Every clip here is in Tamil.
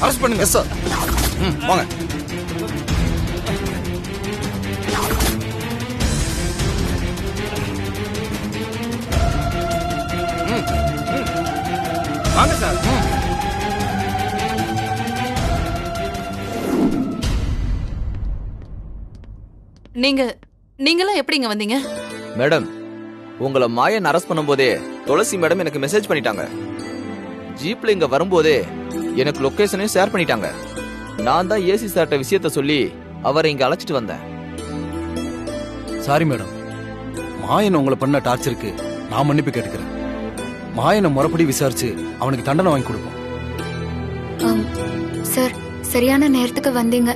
அரெஸ்ட் பண்ணுங்க. Yes sir. வாங்க. வாங்க சார். நீங்களாம் எப்படி இங்க வந்தீங்க? மேடம், உங்களை மாயன் அரெஸ்ட் பண்ணும்போதே துளசி மேடம் எனக்கு மெசேஜ் பண்ணிட்டாங்க. ஜீப்ல இங்க வரும்போதே எனக்கு லொகேஷனையும் ஷேர் பண்ணிட்டாங்க. நான் தான் ஏசி சார்ட்ட விஷயத்த சொல்லி அவரை இங்க அழைச்சிட்டு வந்தேன். சாரி மேடம், மாயன் உங்களை பண்ண டார்ச்சருக்கு நான் மன்னிப்பு கேட்டுக்கிறேன். மாயனை முறைப்படி விசாரிச்சு அவனுக்கு தண்டனை வாங்கி கொடுப்போம். சார், சரியான நேரத்துக்கு வந்தீங்க.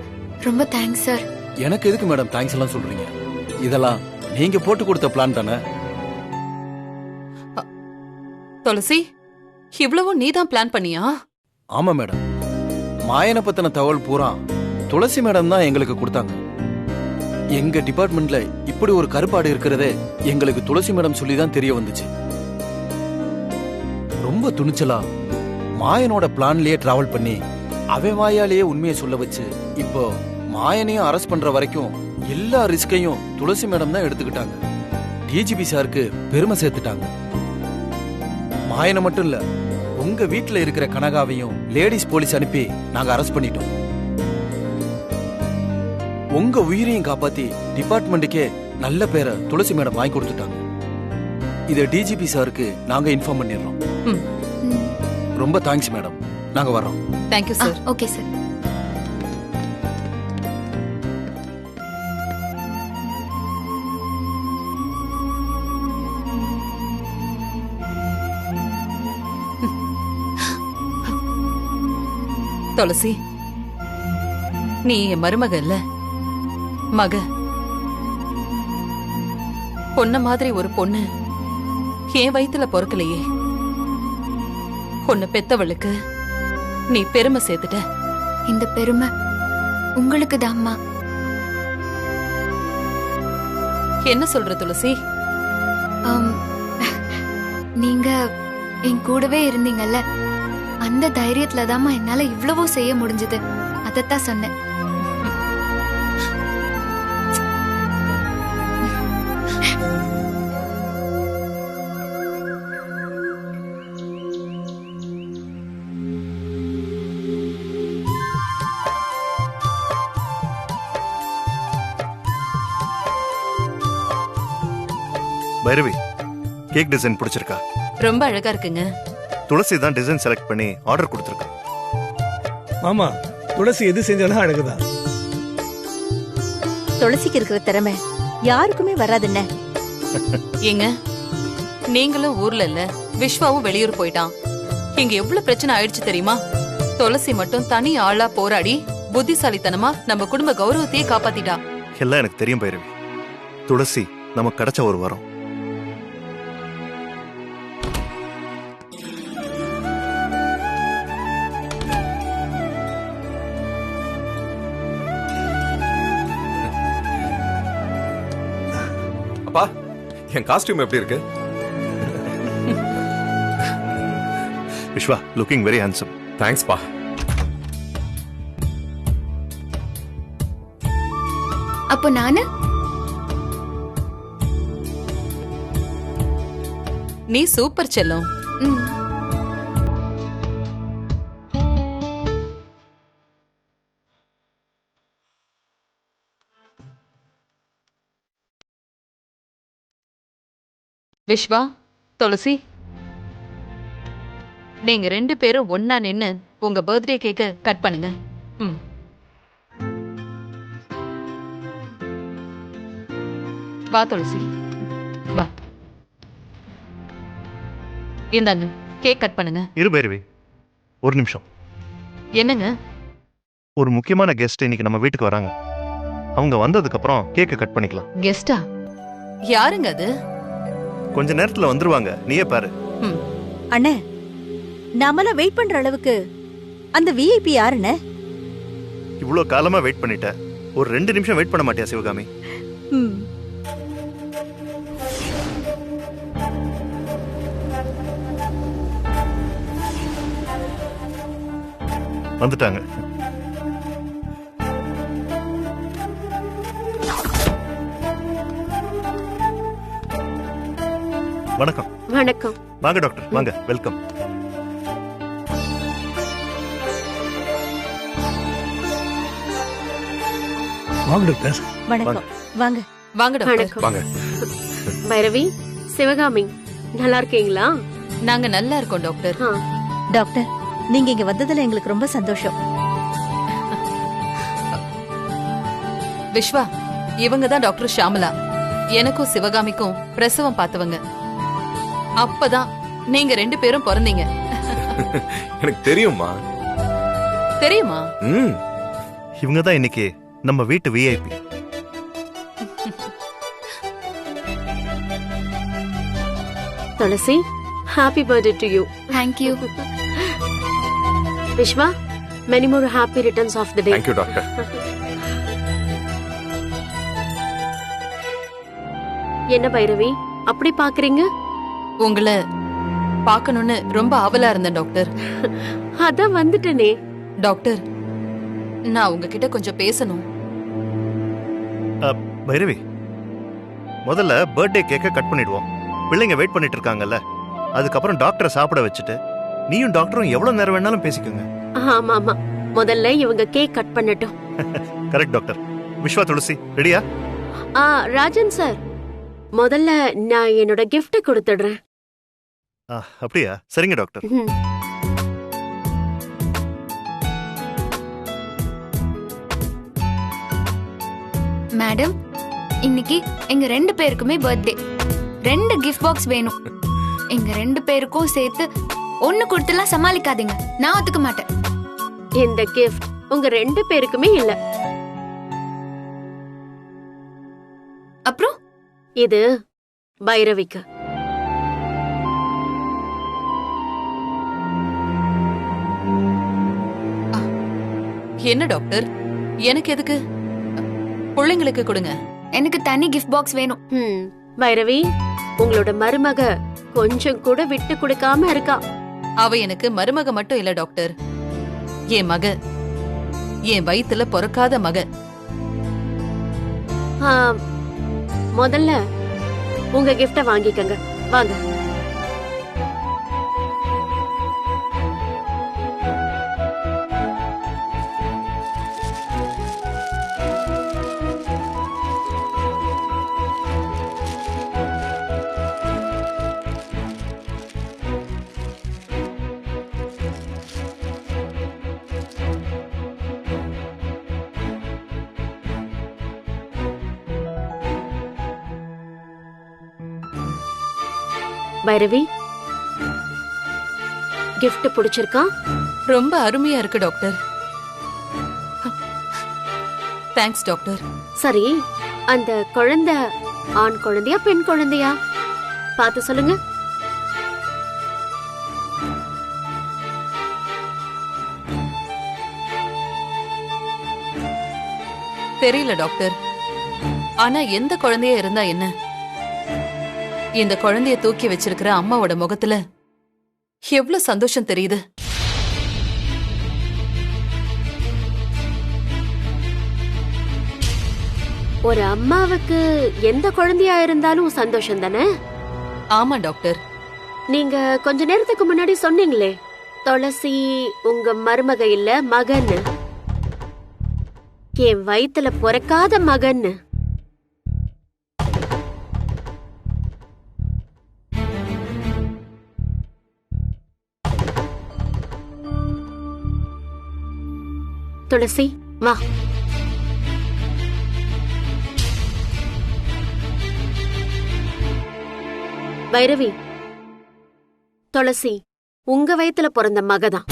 ரொம்ப தேங்க்ஸ் சார். எனக்கு எதுக்கு மேடம் தேங்க்ஸ் எல்லாம் சொல்றீங்க? இதெல்லாம் நீங்க போட்டு கொடுத்த பிளான் தானே. துளசி, இவ்வளவும் நீதான் பிளான் பண்ணியா? ஆமா மேடம், மாயனை பத்தின தகவல் பூரா துளசி மேடம் தான் எங்களுக்கு கொடுத்தாங்க. எங்க டிபார்ட்மெண்ட்ல இப்படி ஒரு கருப்பாடு இருக்கிறதே எங்களுக்கு துளசி மேடம் சொல்லிதான் தெரிய வந்துச்சு. ரொம்ப துணிச்சலா மாயனோட பிளான்லயே டிராவல் பண்ணி அவன் வாயாலேயே உண்மையை சொல்ல வச்சு இப்போ மாயனையும் அரெஸ்ட் பண்ற வரைக்கும் எல்லா ரிஸ்கையும் துளசி மேடம் தான் எடுத்துக்கிட்டாங்க. டிஜிபி சாருக்கு பெருமை சேர்த்துட்டாங்க. மாயனை மட்டும் இல்ல, உங்க வீட்டுல இருக்கிற கனகாவையும் லேடிஸ் போலீஸ் அனுப்பி நாங்க அரெஸ்ட் பண்ணிட்டோம். உங்க உயிரையும் காப்பாத்தி டிபார்ட்மெண்ட்டுக்கே நல்ல பேரை துளசி மேடம் வாங்கி கொடுத்துட்டாங்க. இத டிஜிபி சாருக்கு நாங்க இன்ஃபார்ம் பண்ணிடுறோம். ரொம்ப தேங்க்ஸ் மேடம். நாங்க வர்றோம். Thank you sir. Okay sir. Tulasi, நீ என் மருமக இல்ல, மக. பொண்ண மாதிரி ஒரு பொண்ணு என் வயித்துல பொறுக்கலையே. உன்னை பெத்தவளுக்கு நீ பெருமை சேர்த்துட்ட. இந்த பெருமை உங்களுக்கு தான்மா. என்ன சொல்ற துளசி? நீங்க என் கூடவே இருந்தீங்கல்ல, அந்த தைரியத்துல தான்மா என்னால இவ்வளவோ செய்ய முடிஞ்சது. அதத்தான் சொன்னேன். பைரவி, கேக் டிசைன் பிடிச்சிருக்கா? ரொம்ப அழகா இருக்குங்க. துளசி தான் டிசைன் செலக்ட் பண்ணி ஆர்டர் கொடுத்துருக்கா. ஆமா, துளசி எது செஞ்சாலும் அழகுதான். துளசிக்கு இருக்கிற திறமை யாருக்குமே வராதுன்னு. ஏங்க, நீங்களும் ஊர்ல இல்ல, விஸ்வாவும் வெளியூர் போயிட்டான். இங்க எவ்வளவு பிரச்சனை ஆயிடுச்சு தெரியுமா? துளசி மட்டும் தனி ஆளா போராடி புத்திசாலித்தனமா நம்ம குடும்ப கௌரவத்தையே காப்பாத்திட்டா. எல்லாம் எனக்கு தெரியும் பைரவி. துளசி நமக்கு கிடைச்ச ஒரு வரம். அப்பா, என் காஸ்டியூம் எப்படி இருக்கு? Viswa, looking very handsome. Thanks பா. அப்போ நானு? நீ சூப்பர் செல்லம். விஸ்வா, துளசி, நீங்க ரெண்டு பேரும் ஒன்னா நின்னு உங்க பர்த்டே கேக்க கட் பண்ணுங்க. வா துளசி, வா. இந்தாங்க, கேக் கட் பண்ணுங்க. இரு பைரவி, ஒரு நிமிஷம். என்னங்க? ஒரு முக்கியமான கெஸ்ட் இன்னைக்கு நம்ம வீட்டுக்கு வராங்க. அவங்க வந்ததுக்கு அப்புறம் கேக்க கட் பண்ணிக்கலாம். கெஸ்டா? யாருங்க அது? கொஞ்ச நேரத்துல வந்துருவாங்க, நீயே பாரு. அண்ணே, நாமல வெயிட் பண்ற அளவுக்கு அந்த விஐபி யாருன்னு? இவ்வளோ காலமா வெயிட் பண்ணிட்ட, ஒரு 2 நிமிஷம் வெயிட் பண்ண மாட்டியா சிவகாமி? வந்துட்டாங்க. வணக்கம். வணக்கம். வாங்க டாக்டர், வாங்க. வெல்கம். வாங்க டாக்டர். வணக்கம். வாங்க. வாங்க டாக்டர். வணக்கம். வாங்க. பைரவி, சிவகாமி, நல்லா இருக்கீங்களா? நாங்க நல்லா இருக்கோம் டாக்டர். ஆ, டாக்டர், நீங்க இங்க வந்ததுல எங்களுக்கு ரொம்ப சந்தோஷம். விஸ்வா, இவங்க தான் டாக்டர் ஷாமலா. எனக்கும் சிவகாமிக்கும் பிரசவம் பார்த்தவங்க. அப்பதான் நீங்க 2 பேரும் பிறந்தீங்க. எனக்கு தெரியுமா? தெரியுமா? ம். இவங்க தான் இன்னைக்கு நம்ம வீட்டு VIP. Thulasi, happy birthday to you. Thank you. Viswa, many more happy returns of the day. Thank you doctor. என்ன பைரவி, அப்படி பாக்குறீங்க? உங்களை பார்க்கணும்னு ரொம்ப ஆவலா இருந்தேன் டாக்டர். அதான் வந்துட்டனே. டாக்டர், நான் உங்ககிட்ட கொஞ்சம் பேசணும். பைரவி, முதல்ல பர்த்டே கேக்க கட் பண்ணிடுவோம். பிள்ளைங்க வெயிட் பண்ணிட்டு இருக்காங்கல்ல. அதுக்கப்புறம் டாக்டரை சாப்பிட வச்சுட்டு நீயும் டாக்டரும் எவ்வளவு நேரம் வேணாலும் பேசிக்கோங்க. ஆமா ஆமா, முதல்ல இவங்க கேக் கட் பண்ணட்டும். Correct doctor. விஸ்வா, துளசி ரெடியா? ராஜன் சார், முதல்ல நான் என்னோட gift கொடுத்துடுறேன். அப்படியா? சரிங்க டாக்டர். ம். மேடம், இன்னைக்கு எங்க 2 பேருக்குமே பர்த்டே. 2 கிஃப்ட் பாக்ஸ் வேணும். எங்க 2 பேருக்கும் சேர்த்து ஒண்ணு கொடுத்துலாம் சமாளிக்காதீங்க. நான் ஒத்துக்க மாட்டேன். இந்த gift உங்க 2 பேருக்குமே இல்ல. அப்புறம் இது பைரவிக்கு. என்ன டாக்டர், எனக்கு எதுக்கு? பிள்ளைங்களுக்கு கொடுங்க. எனக்கு தனி கிஃப்ட் பாக்ஸ் வேணும். பைரவி, உங்களோட மருமக கொஞ்சம் கூட விட்டு கொடுக்காம இருக்கா. அவ எனக்கு மருமக மட்டும் இல்ல டாக்டர், என் மக, என் வயித்துல பிறக்காத மக. ஆ, முதல்ல உங்க கிஃப்ட வாங்கிக்கங்க. வாங்க. பைரவி, gift பிடிச்சிருக்கா? ரொம்ப அருமையா இருக்கு டாக்டர். Thanks doctor. சரி, அந்த குழந்தை ஆண் குழந்தையா பெண் குழந்தையா பார்த்து சொல்லுங்க. தெரியல டாக்டர், ஆனா எந்த குழந்தையா இருந்தா என்ன, இந்த குழந்தைய தூக்கி வச்சிருக்கிற அம்மாவோட முகத்துல எவ்வளவு சந்தோஷம் தெரியுது. ஒரு அம்மாவுக்கு எந்த குழந்தையா இருந்தாலும் சந்தோஷம் தானே? ஆமா டாக்டர். நீங்க கொஞ்ச நேரத்துக்கு முன்னாடி சொன்னீங்களே, துளசி உங்க மருமக இல்ல மகன்னு. என் வயித்துல பிறக்காத மகன்னு. துளசி, வா. பைரவி, துளசி உங்க வயித்துல பிறந்த மகதான்.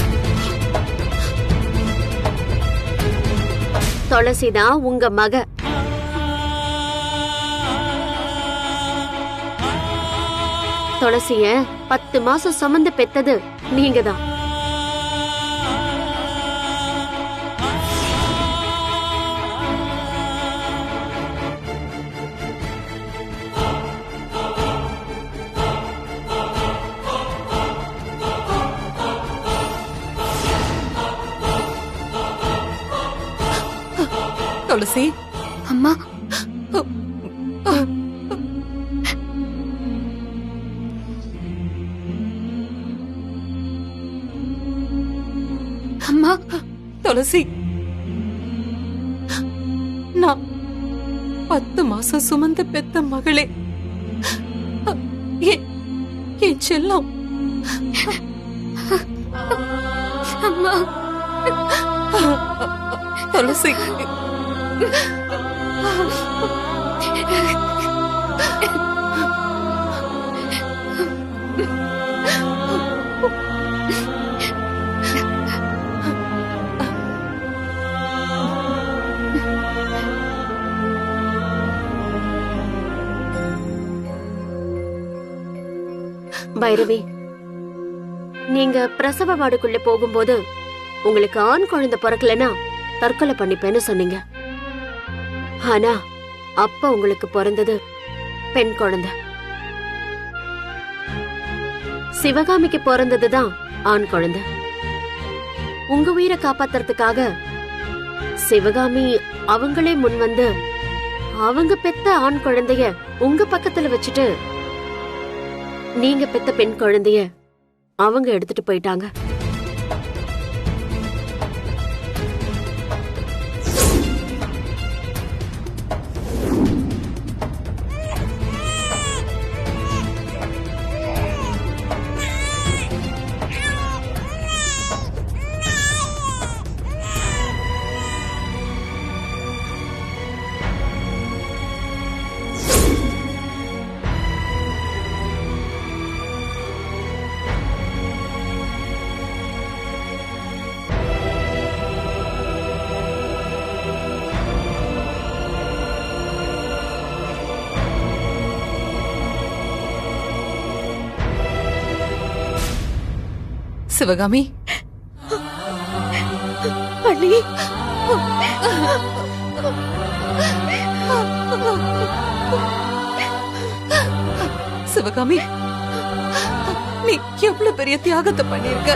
துளசிதான் உங்க மக. துளசிய 10 மாசம் சுமந்து பெத்தது நீங்கதான். துளசி, அம்மா அம்மா துளசி, நான் 10 மாசம் சுமந்து பெத்த மகளே, என் செல்லம். அம்மா துளசி, பைரவி, நீங்க பிரசவ வார்டுக்குள்ள போகும்போது உங்களுக்கு ஆண் குழந்தை பிறக்கலனா தற்கொலை பண்ணிப்பேன்னு சொன்னீங்க. ஆனா அப்ப உங்களுக்கு பிறந்தது பெண் குழந்தை. சிவகாமிக்கு பிறந்ததுதான் ஆண் குழந்தை. உங்க உயிரை காப்பாத்துறதுக்காக சிவகாமி அவங்களே முன் வந்து அவங்க பெத்த ஆண் குழந்தைய உங்க பக்கத்துல வச்சுட்டு நீங்க பெத்த பெண் குழந்தைய அவங்க எடுத்துட்டு போயிட்டாங்க. சிவகாமி, அண்ணி, சிவகாமி, நீ எவ்வளவு பெரிய தியாகத்தை பண்ணிருக்க.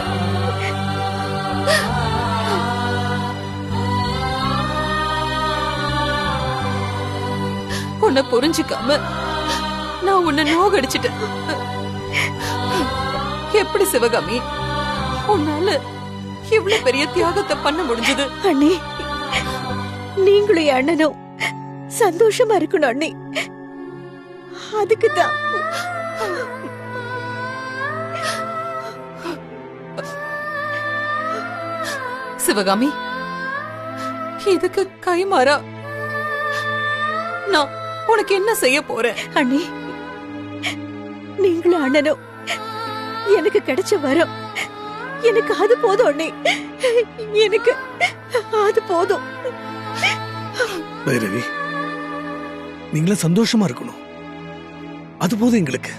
உன்னை புரிஞ்சுக்காம நான் உன்னை நோகடிச்சிட்டேன். எப்படி சிவகாமி உன்னால இவ்வளவு பெரிய தியாகத்தை பண்ண முடிஞ்சது? அண்ணி, நீங்களும் என் அண்ணனும் சந்தோஷமா இருக்கணும் அண்ணி. அதுக்குதான் சிவகாமி, இதுக்கு கைமாறா நான் உனக்கு என்ன செய்ய போறேன்? அண்ணி, நீங்களும் அண்ணனும் எனக்கு கிடைச்ச வரம், எனக்கு அது போதும் அண்ணி. எனக்கு அது போதும். பைரவி, நீங்கள சந்தோஷமா இருக்கணும், அது போதும் எங்களுக்கு.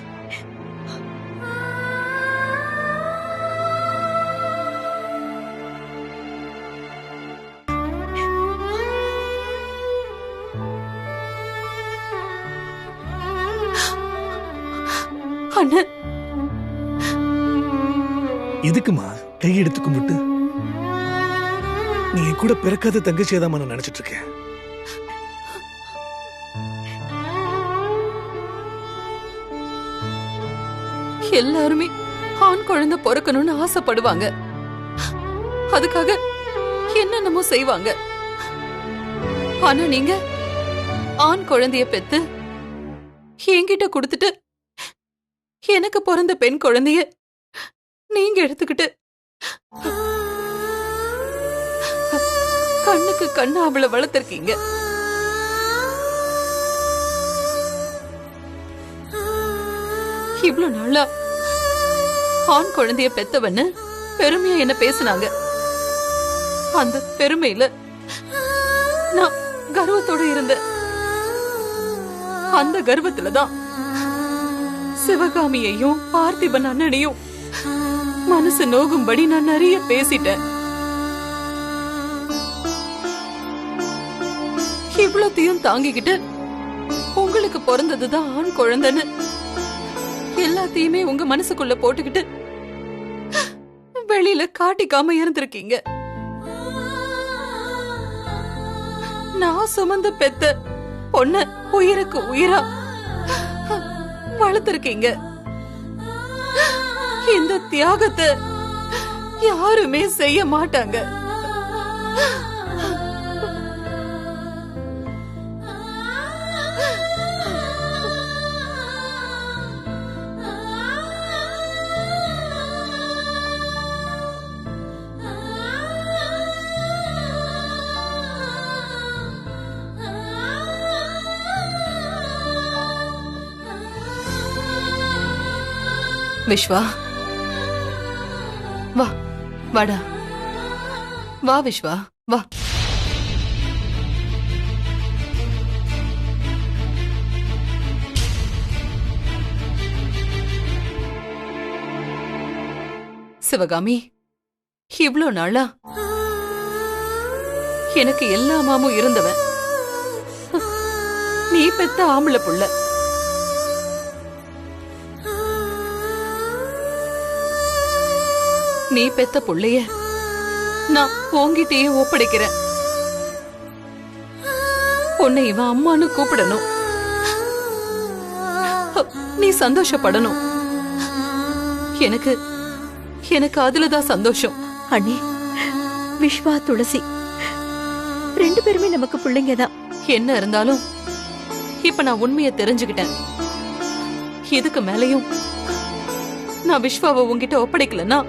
அண்ணன், எதுக்குமா கையெடுத்து கும்பிட்டு? நீ என் கூட பிறக்காத தங்கச்சியதாமா நான் நினைச்சிட்டு இருக்கேன். எல்லாருமே ஆண் குழந்தை பிறக்கணும்னு ஆசைப்படுவாங்க. அதுக்காக என்னென்னமோ செய்வாங்க. ஆனா நீங்க ஆண் குழந்தைய பெத்து என்கிட்ட கொடுத்துட்டு எனக்கு பிறந்த பெண் குழந்தைய நீங்க எடுத்துக்கிட்டு கண்ணுக்கு கண்ணு அவளை வளர்த்திருக்கீங்க. இவ்வளவு நாளா ஆண் குழந்தைய பெத்தவன்னு பெருமையா என்ன பேசினாங்க. அந்த பெருமையில நான் கர்வத்தோட இருந்தேன். அந்த கர்வத்துலதான் சிவகாமியையும் பார்த்திபன் அண்ணனையும் மனசு நோகும்படி நான் நிறைய பேசிட்டேன். இவ்வளத்தையும் தாங்கிக்கிட்டு உங்களுக்கு பிறந்ததுதான் ஆண் குழந்தைன்னு எல்லாத்தையுமே உங்க மனசுக்குள்ள போட்டுக்கிட்டு வெளியில காட்டிக்காம இருந்திருக்கீங்க. நான் சுமந்து பெத்த பொண்ண உயிருக்கு உயிரா வளர்த்திருக்கீங்க. இந்த தியாகத்தை யாருமே செய்ய மாட்டாங்க. விஸ்வா, வா, வாடா, வா விஸ்வா, வா. சிவகாமி, இவ்ளோ நாளா எனக்கு எல்லாமாமும் இருந்தவன் நீ பெத்த ஆம்பளை புள்ள. நீ பெத்த புள்ளைய நான் உன்கிட்டயே ஒப்படைக்கிறேன். உன்னை இவன் அம்மான்னு கூப்பிடணும். நீ சந்தோஷப்படணும். எனக்கு எனக்கு அதுலதான் சந்தோஷம். அண்ணி, விஸ்வா, துளசி 2 பேருமே நமக்கு பிள்ளைங்கதான். என்ன இருந்தாலும் இப்ப நான் உண்மையை தெரிஞ்சுக்கிட்டேன். இதுக்கு மேலையும் நான் விஸ்வாவை உன்கிட்ட ஒப்படைக்கலன்னா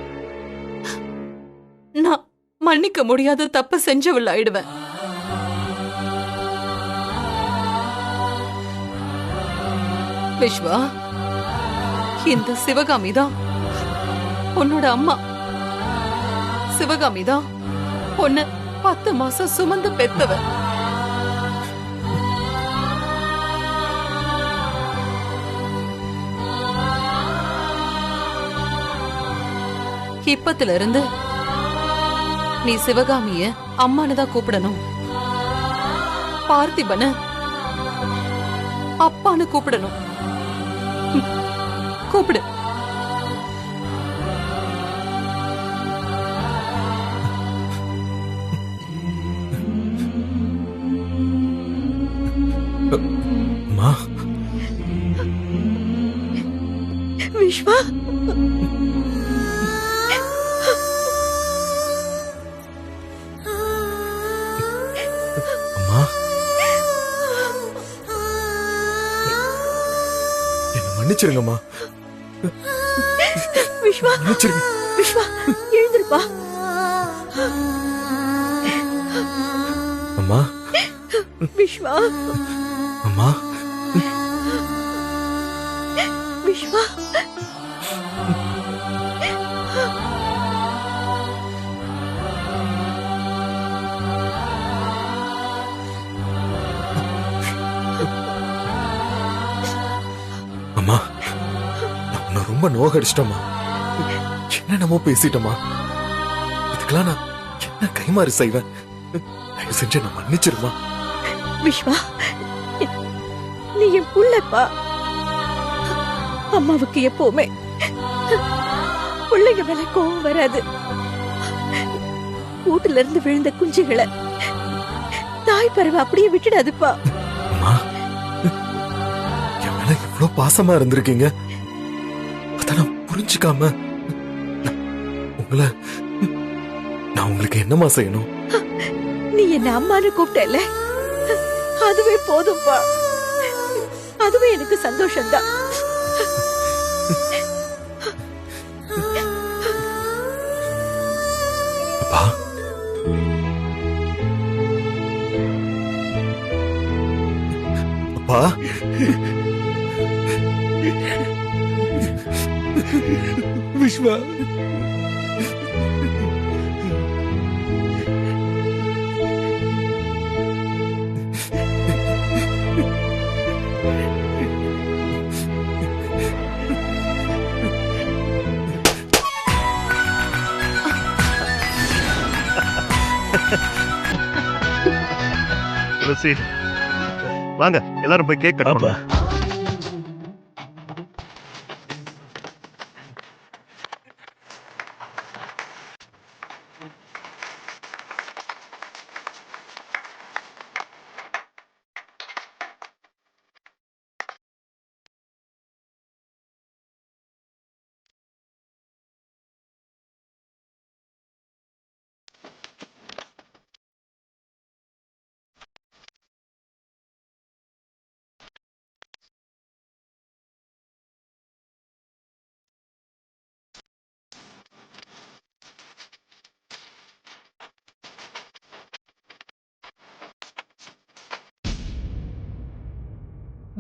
நான் மன்னிக்க முடியாத தப்ப செஞ்சவள் ஆயிடுவேன். விஸ்வா, இந்த சிவகாமி தான் உன்னோட அம்மா. சிவகாமி தான் உன்னை 10 மாசம் சுமந்து பெத்தவ. இப்பத்துல இருந்து நீ சிவகாமிய அம்மானு தான் கூப்பிடணும். பார்த்திபன அப்பான்னு கூப்பிடணும். கூப்பிடு. மா, விஸ்வா, அம்மா, என்ன மன்னிச்சிருங்கம்மா. விஸ்வா, மன்னிச்சிருங்க. விஸ்வா, எழுந்திருப்பா. அம்மா, விஸ்வா, அம்மா, விஸ்வா. அம்மா, நான் உன்னை ரொம்ப நோகடிச்சிட்டோமா. என்னென்னமோ பேசிட்டோமா. இதுக்கெல்லாம் நான் என்ன கைமாறு செய்வேன். தயவு செஞ்சு நான் மன்னிச்சிருமா. விஸ்வா, நீ என் புள்ளப்பா. அம்மாவுக்கு எப்பவுமே பிள்ளைங்க மேல கோவம் வராது. கூட்டுல இருந்து விழுந்த குஞ்சுகளை தாய் பறவை அப்படியே விட்டுடாதுப்பா. அம்மா, என் மேல எவ்வளவு பாசமா இருந்திருக்கீங்க. அத நான் புரிஞ்சுக்காம நான் உங்களுக்கு என்னமா செய்யணும்? நீ என்ன அம்மான்னு கூப்பிட்டல, அதுவே போதும்பா. அதுவே எனக்கு சந்தோஷம்தான். அப்பா, அப்பா, விஸ்வா, துளசி, வாங்க எல்லாரும் போய் கேக் கட் அப்பா, பண்ணுவோம்.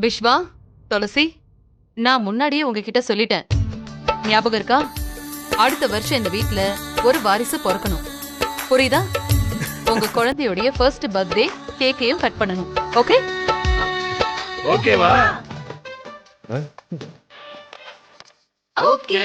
விஸ்வா, துளசி, நான் முன்னாடியே உங்ககிட்ட சொல்லிட்டேன். ஞாபகம் இருக்கா? அடுத்த வருஷம் இந்த வீட்ல ஒரு வாரிசு பிறக்கணும். புரியுதா? உங்க குழந்தையுடைய ஃபர்ஸ்ட் பர்த்டே கேக்கையும் கட் பண்ணணும். ஓகே? ஓகேவா? ஓகே